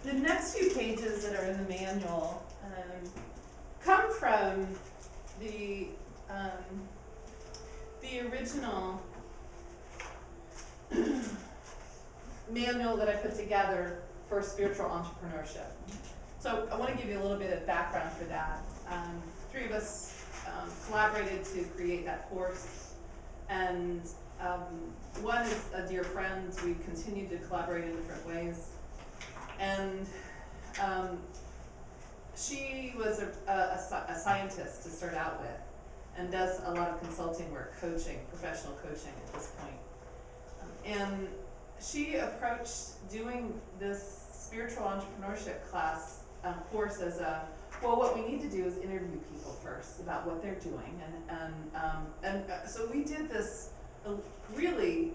The next few pages that are in the manual come from the original manual that I put together for spiritual entrepreneurship. So I want to give you a little bit of background for that. Three of us collaborated to create that course, and one is a dear friend. We continued to collaborate in different ways, and she was a scientist to start out with, and does a lot of consulting work, coaching, professional coaching at this point. And she approached doing this spiritual entrepreneurship class course as well, what we need to do is interview people first about what they're doing, and so we did this really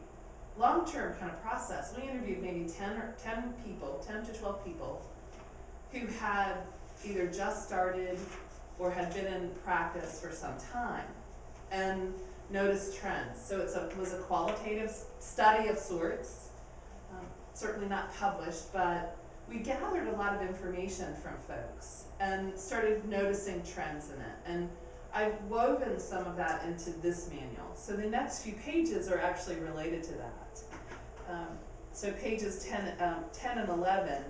long-term kind of process. We interviewed maybe 10 to 12 people who had either just started or had been in practice for some time, and noticed trends. So it was a qualitative study of sorts, certainly not published, but we gathered a lot of information from folks and started noticing trends in it. And I've woven some of that into this manual. So the next few pages are actually related to that. So pages 10 and 11.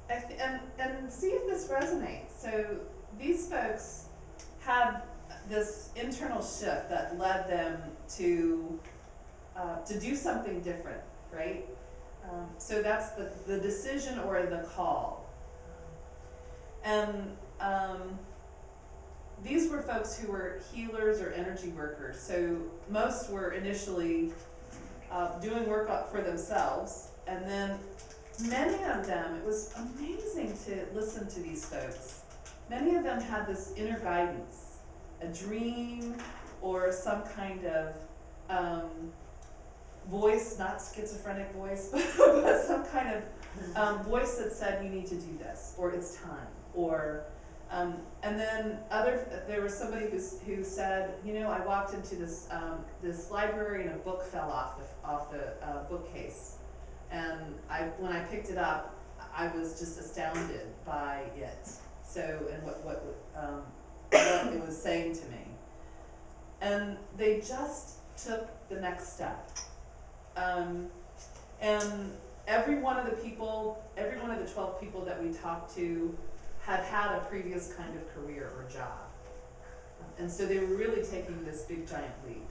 And see if this resonates. So these folks had this internal shift that led them to do something different, right? So that's the decision or the call. And these were folks who were healers or energy workers. So most were initially doing work for themselves, and then many of them, it was amazing to listen to these folks. Many of them had this inner guidance, a dream or some kind of voice, not schizophrenic voice, but some kind of voice that said, you need to do this, or it's time, or and then there was somebody who said, I walked into this library and a book fell off the bookcase, and when I picked it up, I was just astounded by it. So, and what it was saying to me, and they just took the next step. And every one of the 12 people that we talked to had a previous kind of career or job. And so they were really taking this big giant leap.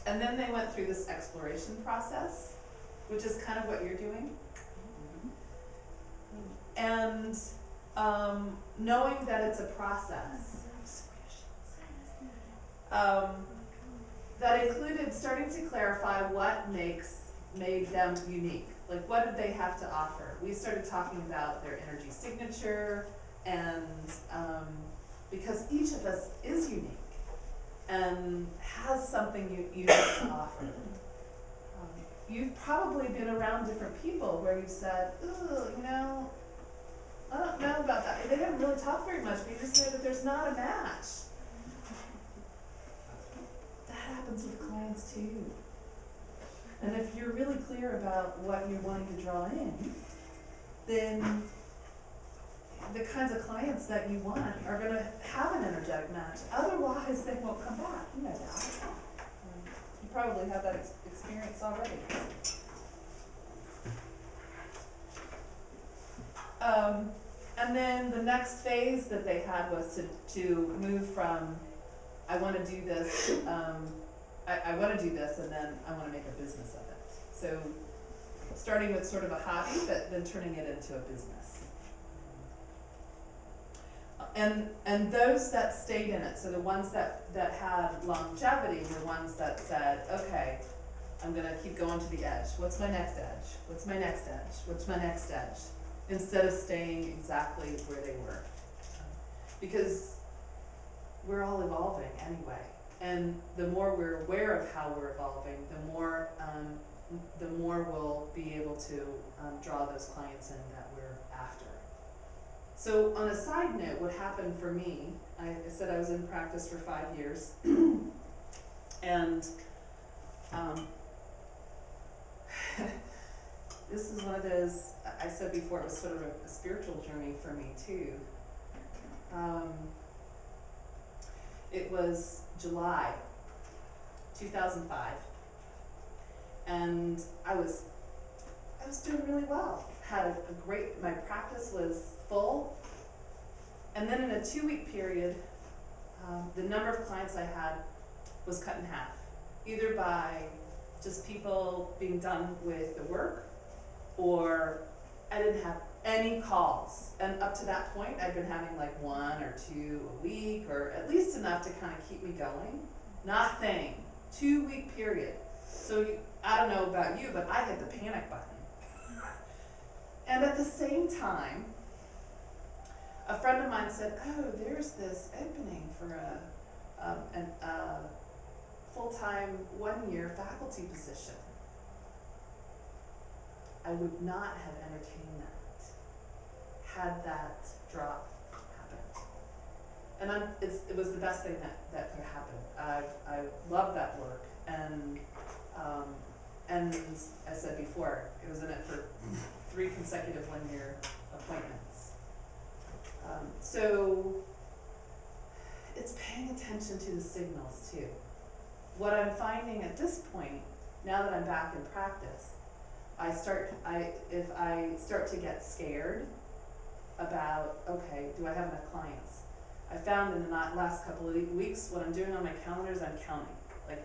And then they went through this exploration process, which is kind of what you're doing. And knowing that it's a process, that included starting to clarify what made them unique. Like, what did they have to offer? We started talking about their energy signature, and because each of us is unique and has something unique to offer. You've probably been around different people where you've said, ooh, I don't know about that. They haven't really talked very much, but you just know that there's not a match. That happens with clients too. And if you're really clear about what you're wanting to draw in, then the kinds of clients that you want are going to have an energetic match. Otherwise, they won't come back. You know that. You probably have that experience already. And then the next phase that they had was to move from, I want to do this, I want to do this, and then I want to make a business of it. So starting with sort of a hobby, but then turning it into a business. And those that stayed in it, so the ones that had longevity were the ones that said, okay, I'm going to keep going to the edge. What's my next edge? What's my next edge? What's my next edge? Instead of staying exactly where they were. Because we're all evolving anyway. And the more we're aware of how we're evolving, the more we'll be able to draw those clients in that we're after. So on a side note, what happened for me, I said I was in practice for 5 years, and said before, it was sort of a spiritual journey for me too. It was July 2005, and I was doing really well. Had a great, my practice was full, and then in a 2-week period, the number of clients I had was cut in half, either by just people being done with the work, or I didn't have any calls. And up to that point, I'd been having like 1 or 2 a week, or at least enough to kind of keep me going. Nothing. 2-week period. So I don't know about you, but I hit the panic button. And at the same time, a friend of mine said, oh, there's this opening for a full-time 1-year faculty position. I would not have entertained that had that drop happened. And it was the best thing that could happen. I love that work, and I said before, it was in it for 3 consecutive 1-year appointments. So it's paying attention to the signals too. What I'm finding at this point, now that I'm back in practice, if I start to get scared about, okay, do I have enough clients? I found in the last couple of weeks, what I'm doing on my calendar is I'm counting. Like,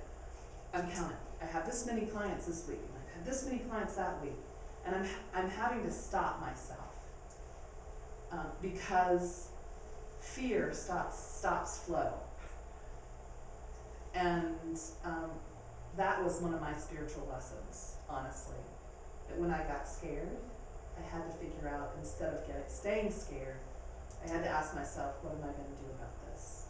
I'm counting. I have this many clients this week, and I have this many clients that week. And I'm having to stop myself because fear stops flow. And that was one of my spiritual lessons, honestly. That when I got scared, I had to figure out, instead of staying scared, I had to ask myself, what am I going to do about this?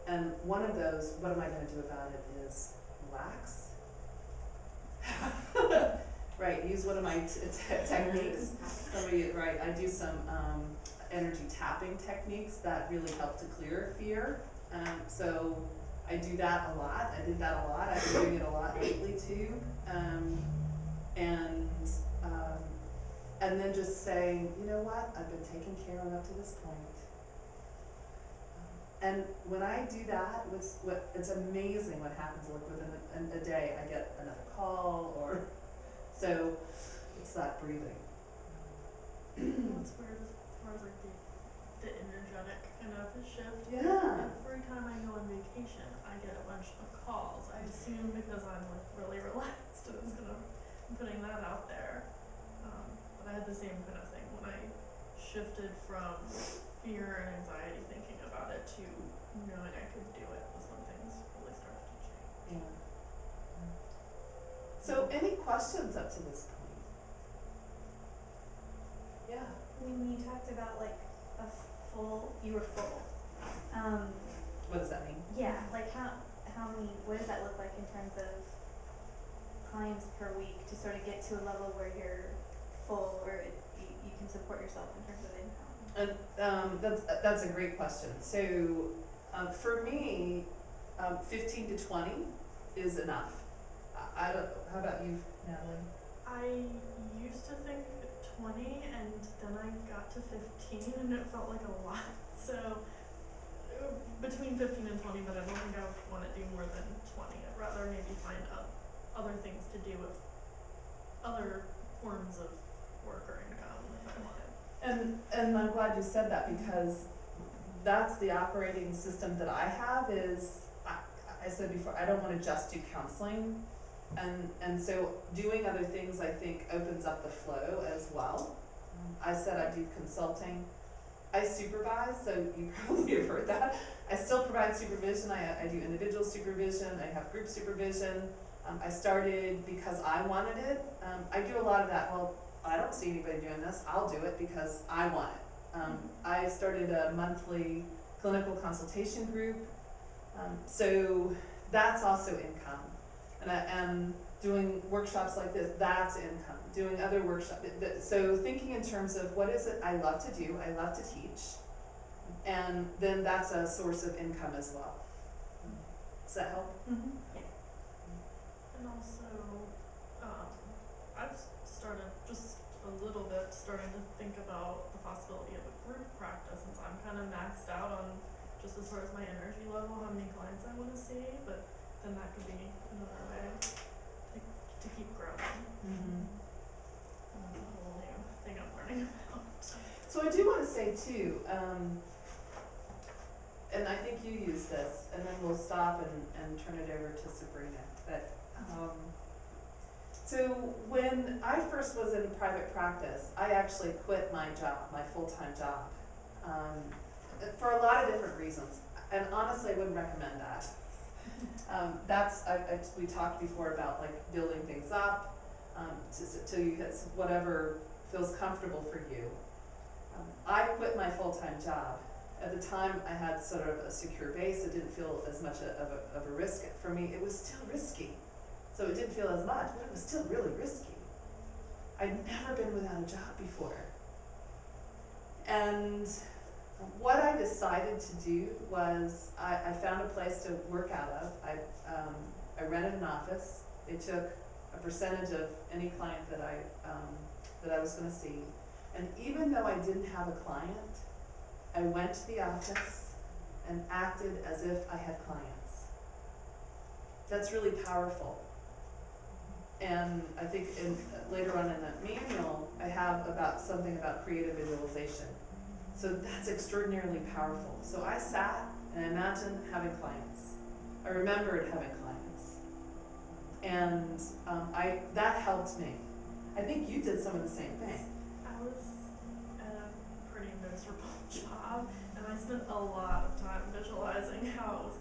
And one of those, what am I going to do about it, is relax. Right, use one of my techniques. Right, I do some energy tapping techniques that really help to clear fear. So I do that a lot. I did that a lot. I've been doing it a lot lately too. And then just saying, you know what, I've been taken care of up to this point. And when I do that, it's amazing what happens. Like within a day, I get another call, or so it's that breathing. That's weird as far as like the energetic kind of shift. Yeah. Every time I go on vacation, I get a bunch of calls. I assume because I'm like really relaxed and it's I'm putting that out there. But I had the same kind of thing when I shifted from fear and anxiety thinking about it to knowing I could do it was when things really started to change. Yeah. So any questions up to this point? Yeah. When you talked about like you were full. What does that mean? Yeah, like how many, what does that look like in terms of clients per week to sort of get to a level where you're full, or you can support yourself in terms of income? And that's a great question. So for me, 15 to 20 is enough. I don't. How about you, Natalie? I used to think 20, and then I got to 15, and it felt like a lot. So between 15 and 20, but I don't think I want to do more than 20. I'd rather maybe find other things to do with other forms of work or income if I wanted. And I'm glad you said that, because that's the operating system that I have. Is I said before, I don't want to just do counseling, and so doing other things I think opens up the flow as well. I said I do consulting. I supervise, so you probably have heard that. I still provide supervision. I do individual supervision. I have group supervision. I started because I wanted it. I do a lot of that. Well, I don't see anybody doing this. I'll do it because I want it. I started a monthly clinical consultation group. So that's also income. And I am doing workshops like this, that's income. Doing other workshops. So thinking in terms of what is it I love to do, I love to teach, and then that's a source of income as well. Does that help? Mm-hmm. Yeah. And also, I've started just a little bit starting to think about the possibility of a group practice, since I'm kind of maxed out on just as far as my energy level, how many clients I want to see, but then that could be another way to keep growing. Mm-hmm. And that's a whole new thing I'm learning about. So I do want to say too, and I think you use this, and then we'll stop and turn it over to Sabrina. But so when I first was in private practice, I actually quit my job, my full-time job, for a lot of different reasons. And honestly, I wouldn't recommend that. We talked before about like building things up till you hit whatever feels comfortable for you. I quit my full-time job. At the time, I had sort of a secure base. It didn't feel as much of a risk for me. It was still risky. So it didn't feel as much, but it was still really risky. I'd never been without a job before. And what I decided to do was I found a place to work out of. I rented an office. It took a percentage of any client that I was going to see. And even though I didn't have a client, I went to the office and acted as if I had clients. That's really powerful. And I think later on in that manual, I have something about creative visualization. So that's extraordinarily powerful. So I sat and I imagined having clients. I remembered having clients. And that helped me. I think you did some of the same thing. I was at a pretty miserable job, and I spent a lot of time visualizing how it was